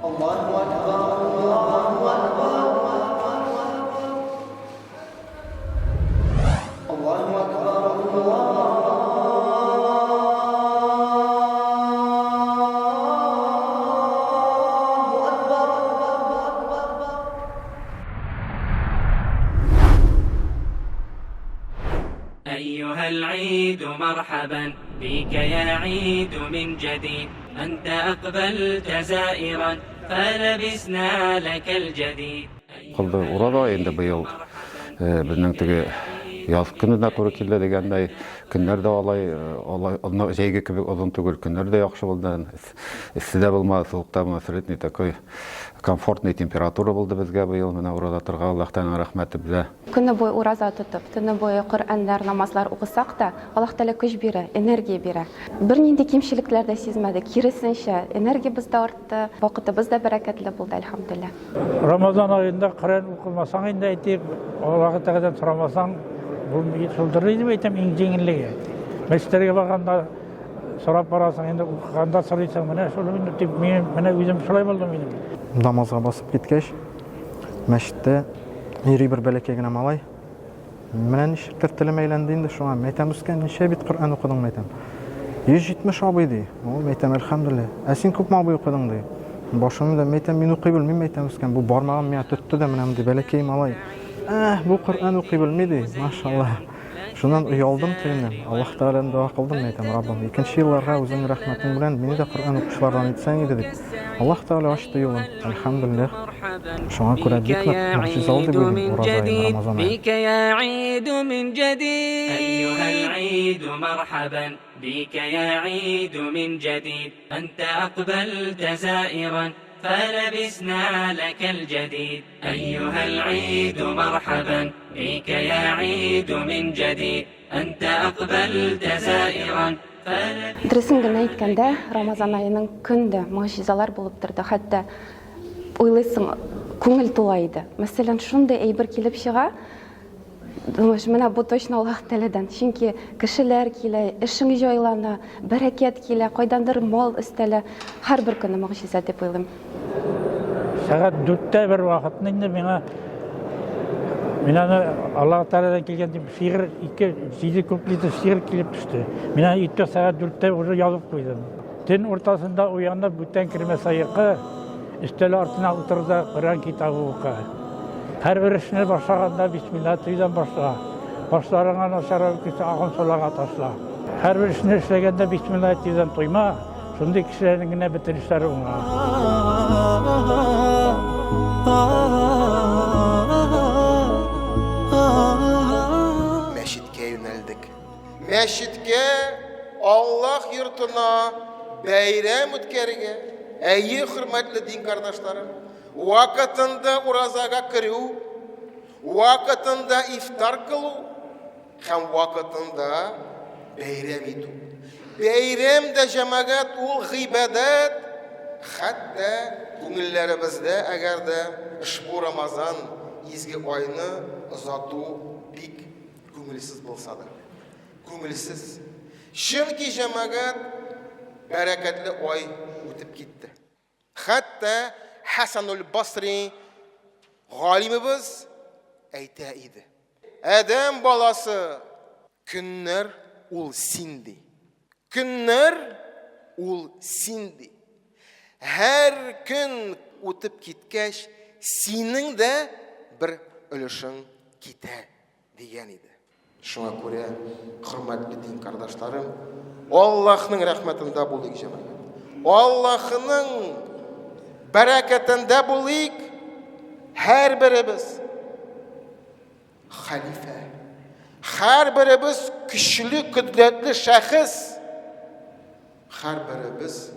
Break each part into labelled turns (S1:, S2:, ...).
S1: Allahu Akbar, Allahu Akbar, Allahu Akbar,
S2: أيها العيد مرحبا بك يا عيد من جديد أنت أقبلت زائرا فلبسنا لك الجديد.
S3: Kıldı orada endi bu yıl bizning tigi yaz gününe to'g'ri keldi degandek kunlarda olay jayga kibik uzun tugul kunlarda yaxshi bo'ldi. Isida bo'lmadi, sovuqda sredniy такой комфортный температура bo'ldi bizga bu yil. Mana orada turgan Allohdan rahmati bilan.
S4: Күні бойы ураза тұтып, түні бойы Құр'андар, намазлар оқысақ та, Аллах Тағала күш бері, энергия бері. Бір нендей кемшіліктерді сезмеді, керісінше энергия бізде артты, вақыты бізде бәрәкәтлі болды, альхамдулилля.
S5: Рамазан айында Құр'ан оқылмасаң енді айтып, Аллах Тағаладан сұрамасаң, бұл жылдырды деп айтам, ең жеңілігі. Мәстерге барғанда сұрап барасың, енді оқығанда сұрайсың, міне өзім солай болдым.
S6: Намазға басып кеткеш, мәшітте iri bir bələkəginə malay. Mənə nişirtlər tiləm əyləndiğində şu an məytəm üskən nişə bit Qur'an oxudun məytəm. 170 abıydı. O məytəm elhamdülillah. Əsin көп mabıy oxudun deyib. Başımda məytəm min oxuy bilməyim məytəm üskən. Bu barmağım mənə tuttu da mənəm deyib bələkəyi malay. Bu Qur'an oxuy bilməydi. Maşallah. Şundan uyaldım tilimdən. Allah Teala'dan dua qıldım məytəm Rabbim. İkinci yıllarga özünün rəhmətin bilən məni də Qur'an oxuşlardan etsən dedik. Allah Teala açtı yolun. Elhamdülillah. شو كنا ذكرنا معجزة
S2: من جديد بك يا عيد من جديد. أيها العيد مرحبا بك يا عيد من جديد أنت أقبلت زائرا فلبسنا لك الجديد. أيها العيد مرحبا بك يا عيد من جديد أنت أقبلت زائرا.
S4: Дірісін aytganda Ramazan ayının күнді mucizalar болып тұрды. Hatta ойлайсың, көңіл толайды. Мәселен, шундай әйбір келіп шыға, думаешь, мына бұл точно Аллах Тәаладан. Чөнки кешеләр килә, эшең җайлана, бәрәкәт килә, кайдандыр мал өстәлә. Һәрбер көнне muciza дип уйлыйм.
S5: Сәгать 4-тә бер вакытны инде мен Аллах Тәаладан келген шигырь 2 куплеты шигырь килеп төште. Мен аны сәгать 4-тә уже язып куйдым. Төн ортасында уянып бүтән кирмәс айыкы üsteli артына отырды, Құран китабы оқы. Әрбір ішіне башлағанда бисмилла түйден башла. Башларыңа нашара өкісі ағын солаға тасла. Әрбір ішіне ішлегенде бисмилла түйден тойма, сондай кішілерінгіне бітіріштері оңа.
S1: Мәшітке yöneldik. Мәшітке Allah yurtuna бәйрәм үткәргә. Әйе, хөрмәтле дин кардәшләрем, вакытында уразага кирү, вакытында ифтар кылу һәм вакытында бәйрәм итү. Бәйрәм дә җәмәгать ул гыйбадат, хәтта күңелләребездә әгәр дә ушбу Рамазан изге айны озату бик күңелсез булса да. Күңелсез. Чөнки җәмәгать бәрәкәтле ай үтеп китте. Hatta Hasanul Basri galimimiz әйтә иде. Адам баласы көннәр ул синди. Көннәр ул синди. Һәр көн үтеп киткәч, синең дә бер өлешең китә дигән иде. Шуңа күрә, хөрмәтле дин кардәшләрем, Аллаһның рәхмәтендә булыйк җәмәгать. Аллаһның бәрәкәтендә булыйк, һәр беребез халифа. Һәр беребез көчле, көдрәтле шәхес. Һәр беребез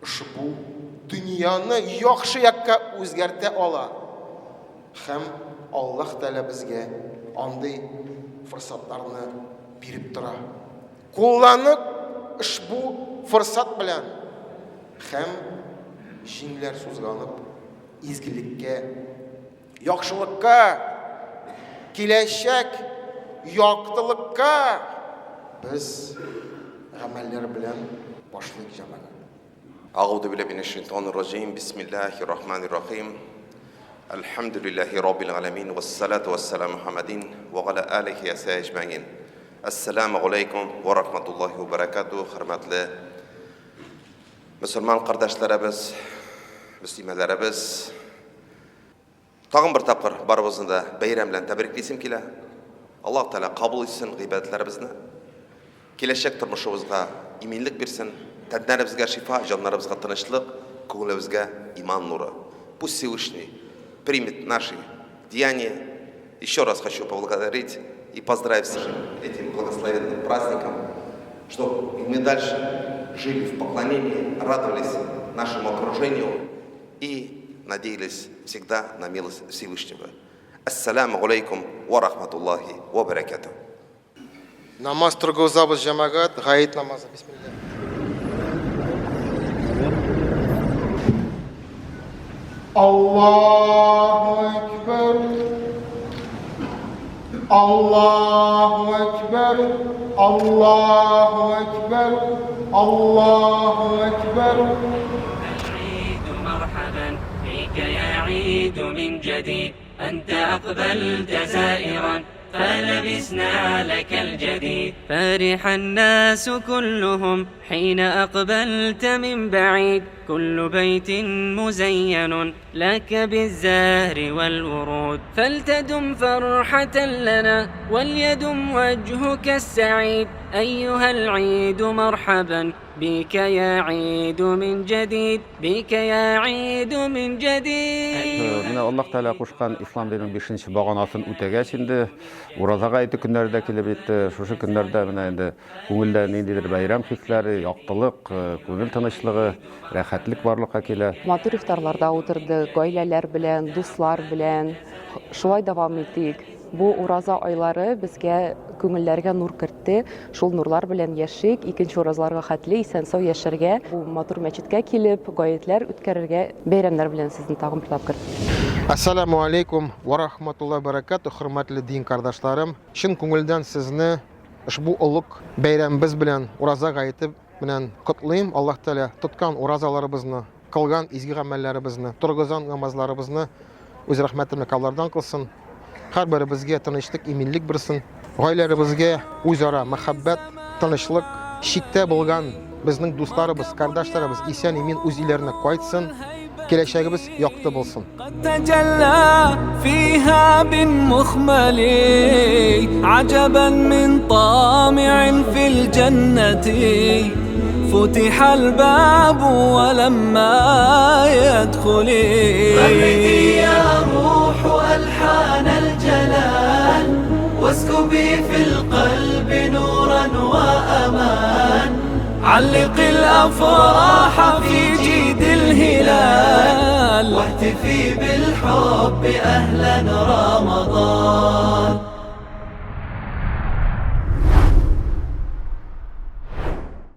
S1: ушбу дөньяны яхшы якка үзгәртә ала. Һәм Аллаһ Тәала безгә андый форсатларны биреп тора. Кулланып ушбу форсат белән һәм җиңләр сузганып изгилеккә, яхшылыкка, киләчәк яктылыкка без гамәлләр белән башлык җәмәгать. أعوذ بالله من الشيطان الرجيم بسم الله الرحمن الرحيم الحمد لله رب العالمين والصلاة والسلام محمد وعلى آله وصحبه أجمعين السلام عليكم ورحمة الله وبركاته hurmatli musulmon qardoshlarimiz, muslimalarimiz, tag'in bir taqir barimizni da bayram bilan tabriklashim kela. Alloh taolo qabul etsin g'iybatlarimizni. Kelajak turmushimizga iminlik bersin. Tanlarimizga shifo, jonlarimizga tinchlik, ko'nglimizga iymon nuri. Пусть Всевышний примет наши деяния. Еще раз хочу поблагодарить и поздравить всех этим благословенным праздником, чтобы мы дальше жили в поклонении, радовались нашему окружению и надеялись всегда на милость Всевышнего. Ассаламу алейкум ва рахматуллахи ва баракатух.
S7: Намаз тұрғызабыз жамағат, ғайет намазы. Бисмилlah. Allahu Ekber. Allahu Ekber. Allahu Ekber. Allahu Ekber.
S2: العيد مرحبا بك يا عيد من جديد أنت أقبلت زائرا فلبسنا لك الجديد فرح الناس كلهم حين أقبلت من بعيد كل بيت مزين لك بالزهر والورود فلتدم فرحة لنا وليدم وجهك السعيد أيها العيد مرحبا بك يا عيد من جديد بك يا عيد من جديد
S3: Мына Аллах Таала кушкан ислам динин 5-ші баганасын үтәгәч инде уразага айты көннәрдә килеп итте. Шушы көннәрдә менә инде күңелдә ниндидер байрам хисләре, яктылык, күңел тынычлыгы, рәхәтлек барлыкка килә.
S8: Матур ифтарларда утырдык, гаиләләр белән, дуслар белән. Шулай дәвам иттек. Бу ураза айлары безгә күңелләргә нур кертте. Шул нурлар белән яшик, икенче уразларга хәтле исән-сау яшәргә, бу матур мәчеткә килеп, гаетләр үткәрергә, бәйрәмнәр белән сезне тагын бер тапкыр.
S7: Ассаламу алейкум ва рахматуллахи ва баракатух, хөрмәтле дин кардашларым. Шын күңелдән сезне ушбу улук бәйрәмебез белән, ураза гаете белән котлыйм. Аллаһ Таала тоткан уразаларыбызны, кылган изге гамәлләребезне, тургызган намазларыбызны үз рәхмәтенә калардан кылсын. Һәрберебезгә тынычлык, иминлек берсен. Гаиләләребезгә үзара мәхәббәт, тынычлык, шиктә булган безнең дусларыбыз, кардашларыбыз исән-имин үз илләренә кайтсын. Келәчәгебез якты булсын.
S9: تجلى فيها بالمخمل عجبا من طامع في الجنة فتح الباب ولما يدخل فرقي يا روح ألحان الجلال واسكبي في القلب نورا وأمان علق الأفراح في جيد الهلال واهتفي بالحب أهلا رمضان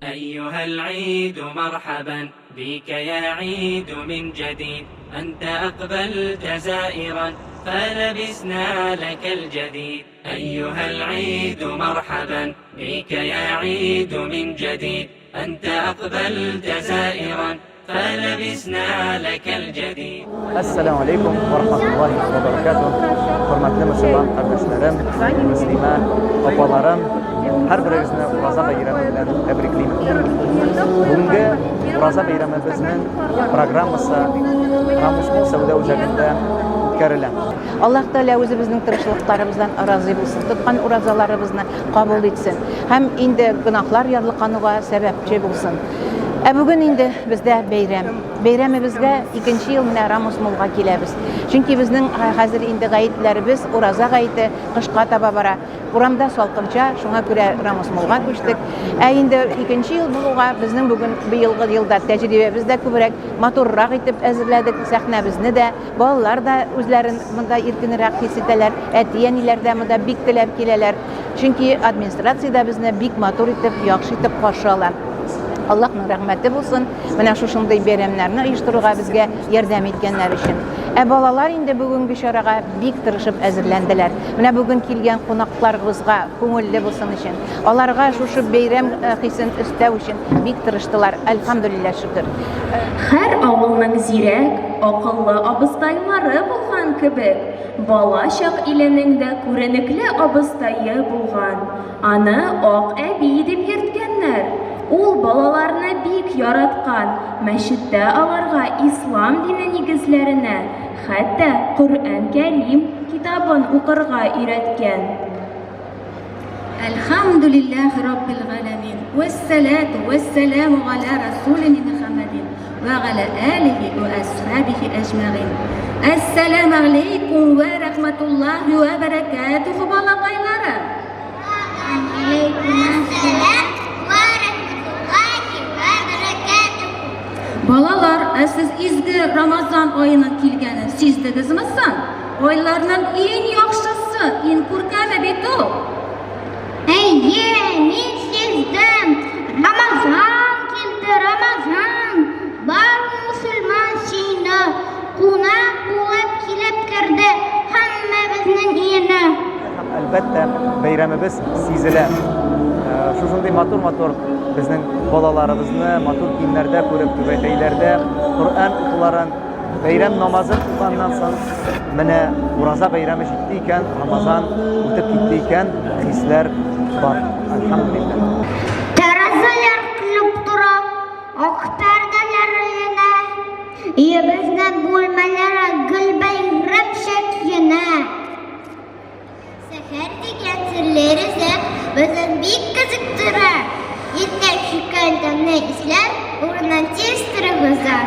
S2: أيها العيد مرحبا بك يا عيد من جديد أنت أقبلت زائرا فلبسنا لك الجديد أيها العيد مرحبا بك يا عيد من جديد أنت أقبلت زائرا فلبسنا لك الجديد.
S10: السلام عليكم ورحمة الله وبركاته. Hörmətli müsəlman qardaşlarım, müsəlman opalarım, hər birinizə Uraza bayramı ilə təbrikləyirəm. Bugünkü Uraza bayramımızın proqramısı Ramusmol Savda üzərində үткәрелә.
S8: Аллаһ Таала үзебезнең тырышлыкларыбыздан разый булсын, тоткан уразаларыбызны кабул итсен һәм инде гынахлар ярлыкануга сәбәпче булсын. Ә бүген инде бездә бәйрәм. Бәйрәмебезгә 2нче ел менә Рамусмолга киләбез. Чөнки безнең хәзер инде гаетләребез ураза гаете кышка таба бара. Урамда салкынча, шуңа күрә Рамусмолга күчтек. Ә инде 2нче ел булуга безнең бүген быелгы елда тәҗрибәбез дә күбрәк, матуррак итеп әзерләдек сәхнәбезне дә. Балалар да үзләрен монда иркенрәк хис итәләр. Әти-әниләр дә монда бик теләп киләләр. Чөнки администрация безне бик матур итеп, яхшы итеп каршы ала. Аллаһның рәхмәте булсын, менә шушындай бәйрәмнәрне оештыруга безгә ярдәм иткәннәр өчен. Балалар инде бүгенге чарага бик тырышып әзерләнделәр. Менә бүген килгән кунакларыбызга күңелле булсын өчен, аларга шушы бәйрәм хисен өстәү өчен бик тырыштылар. Әлхәмдүлилләh, шөкер.
S11: Һәр авылның зирәк, акыллы абыстайлары булган кебек, бала чак иленең дә күренекле абыстайы булган. Аны Ак әби дип йөрткәннәр. Ул балаларны бик яраткан, мәчеттә аларга ислам дине нигезләренә, хәтта Коръән Кәрим китабын укырга өйрәткән. Әлхәмдүлилләһи раббил галәмин. Вассалату вассаламу ала расулина Мухаммадин ва ала алихи ва асхабихи аҗмәгин. Ассаламу алейкум ва рахматуллаһи ва баракатуху, балакайлары. Балалар, сез изге Рамазан айының килгәнен сиздегезме соң? Айларның иң яхшысы, иң күркәме бит ул. Әйе, мин сездем. Рамазан килде, Рамазан. Бар мусульман сине кунак булып килеп керде һәммәбезнең өенә.
S10: Әлбәттә, бәйрәмебез сизелә. Шушындый матур безнең балаларыбызны матур киемнәрдә күреп, түбәтәйләрдә Коръән укуларын, бәйрәм намазын укыганнан соң, менә ураза бәйрәме җитте икән, Рамазан үтеп китте икән, хисләр бар. Әлхәмдүлилләh.
S11: Тәрәзәләр көлеп тора, ак пәрдәләр янә. Өебезнең бүлмәләре гөл бәйрәм шәкленә. Сәхәр дигән серләрезек безне бик кызыктыра. Иртә шикелдәне исләр, урыннан тиз торыгыза.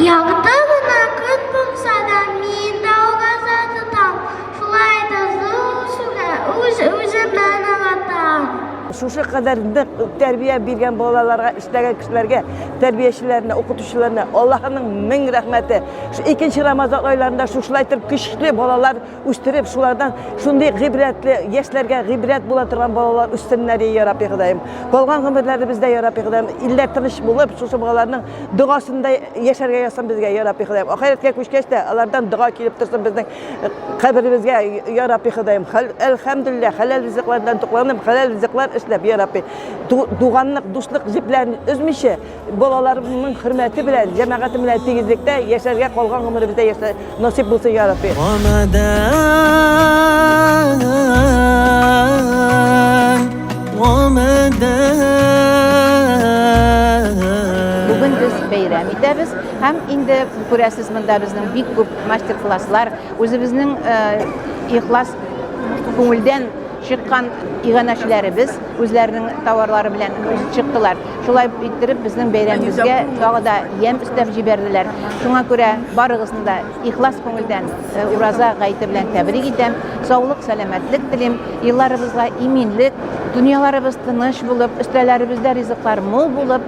S11: Ягты гына көн булса да, мин дә угаза тотам. Шулай да зур үземне аңлатам.
S12: Шушы кадәр тәрбия биргән балаларга, эшләгән кешеләргә, тәрбиячеләренә, укытучыларына Аллаһның мең рәхмәте. Шу икенче Рамазан айларында шушылай итеп көчле балалар үстереп, шулардан шундый гыйбрәтле, яшьләргә гыйбрәт була торган балалар үстеннәр, я Рабби Ходаем. Калган гомерләребездә, я Рабби Ходаем, илләр тыныч булып, шушы балаларның дугасында яшәргә ясам безгә, я Рабби Ходаем. Ахиреткә күчкәч тә алардан дуга килеп торсын безнең каберебезгә, я Рабби Ходаем. Әлхәмдүлилләh, хәләл ризыклардан тукланып, хәләл ризыклар эшләп, я Рабби, туганлык, дуслык җипләрен өзмичә, балаларымның хөрмәте белән, җәмәгате белән тигезлектә яшәргә, калган гомеребездә яшәргә насип булсын, я Рабби.
S8: Бүген без бәйрәм итәбез һәм инде күрәсез, монда безнең бик күп мастер-класслар, үзебезнең ихлас күңелдән чыккан иганәчеләребез үзләренең товарлары белән чыктылар. Шулай иттереп безнең бәйрәмебезгә тагы да ям өстәп җибәрделәр. Шуңа күрә барыгызны да ихлас күңелдән ураза гаете белән тәбрик итәм. Саулык, сәламәтлек телим. Елларыбызга иминлек, дөньяларыбыз тыныч булып, өстәләребездә ризыклар мул булып,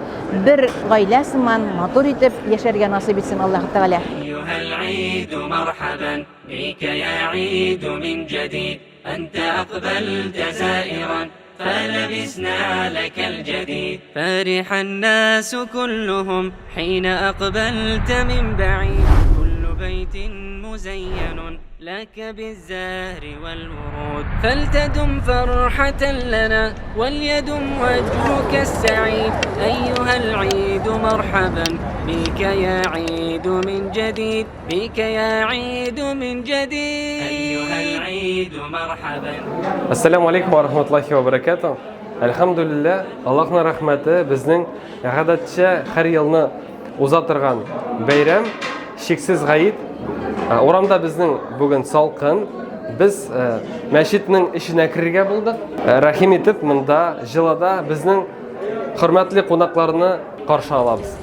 S8: бер гаилә сыман матур итеп яшәргә насыйп итсен Аллаһ Тәгалә.
S2: العيد مرحبا بك يا عيد من جديد أنت أقبلت زائرا فلبسنا لك الجديد فرح الناس كلهم حين أقبلت من بعيد كل بيت مزين لك بالزهر والورود فلتدم فرحة لنا وليدم وجهك السعيد أيها العيد مرحبا بك يا عيد من جديد بك يا عيد من جديد أيها العيد مرحبا.
S13: السلام عليكم ورحمة الله وبركاته. الحمد لله, Allah'ın rahmeti bizning гадәтчә һәр елны уза торган бәйрәм шексез гаит. Урамда безнең бүген салкын, без мәчетнең ишенә кирергә булдык. Рәхим итеп, монда җылада безнең хөрмәтле кунакларны каршы алабыз.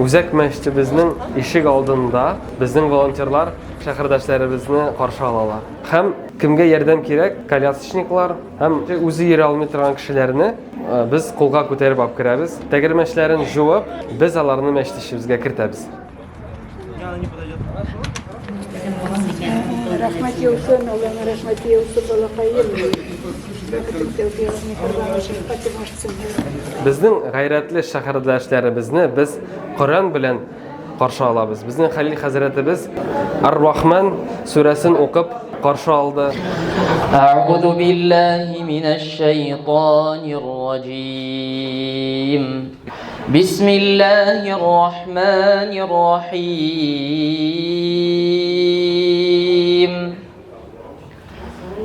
S13: Үзәк мәчетебезнең ишек алдында безнең волонтерлар шәһәрдәшләребезне каршы алалар. Һәм кемгә ярдәм кирәк, колясочниклар һәм үзе йөри алмый торган кешеләрне без кулга күтәреп алып керәбез. Тәгәрмәчләрен җуып, без аларны мәчетебезгә кертәбез.
S14: Рәхмәт яусын, Аллаһның рәхмәте яусын, балакайым.
S13: Безнең гайрәтле шәһәрдәшләребезне без Коръән белән каршы алабыз. Безнең Халил хәзрәтебез Ар-Рахман сүрәсен укып каршы алды.
S2: أعوذ بالله من الشيطان الرجيم بسم الله الرحمن الرحيم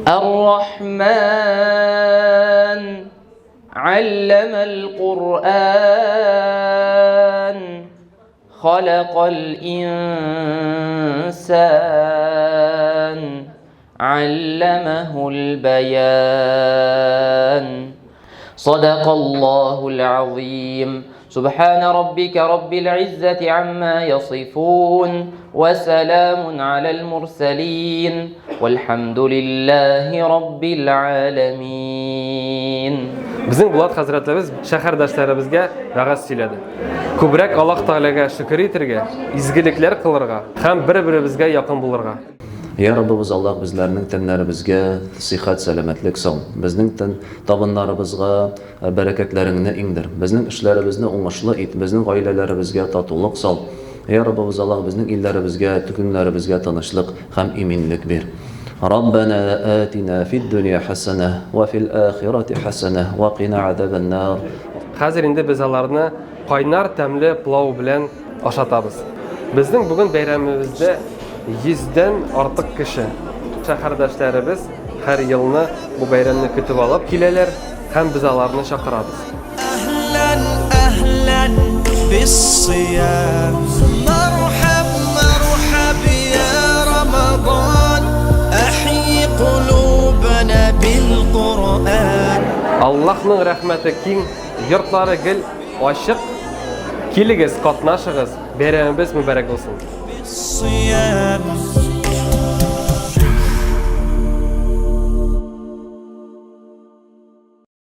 S2: الرحمن علم القرآن خلق الإنسان علمه البيان صدق الله العظيم سبحان ربك رب العزة عما يصفون وسلام على المرسلين والحمد لله رب العالمين.
S13: Bizning Bulat хәзрәтләребез шәһәрдәшләребезгә вәгазь сөйләде. Күбрәк Аллаһ Тәгаләгә шөкр итәргә, изгелекләр кылырга һәм бер-беребезгә якын булырга.
S15: Ya Rabbimiz Allah bizlərinin tənlərimizə sıhhat, salamətlік sal. Bizning tən tabınlarımızğa bərəkətlərini indir. Bizning işlərimizni oңaşlı et. Bizning ailələrimizə tatulıq sal. Ya Rabbimiz Allah bizning illərimizə, tükünlərimizə tanışlıq həm eminlik ver. Rabbana atina fid-dunya hasanah wa fil-akhirati hasanah wa qina azaban-nar.
S13: Хәзер инде без аларны кайнар тәмле пылау белән ашатабыз. Безнең бүген бәйрәмебездә 100дән артык кеше шәһәрдәшләребез һәр елны бу бәйрәмне көтеп алып киләләр һәм без аларны чакырабыз.
S9: أهلا بالصيام مرحب مرحب يا رمضان أحيي قلوبنا بالقرآن.
S13: Аллаһның рәхмәте киң, йортлары гел ачык. Килегез, катнашыгыз, бәйрәмебез мүбәрәк булсын.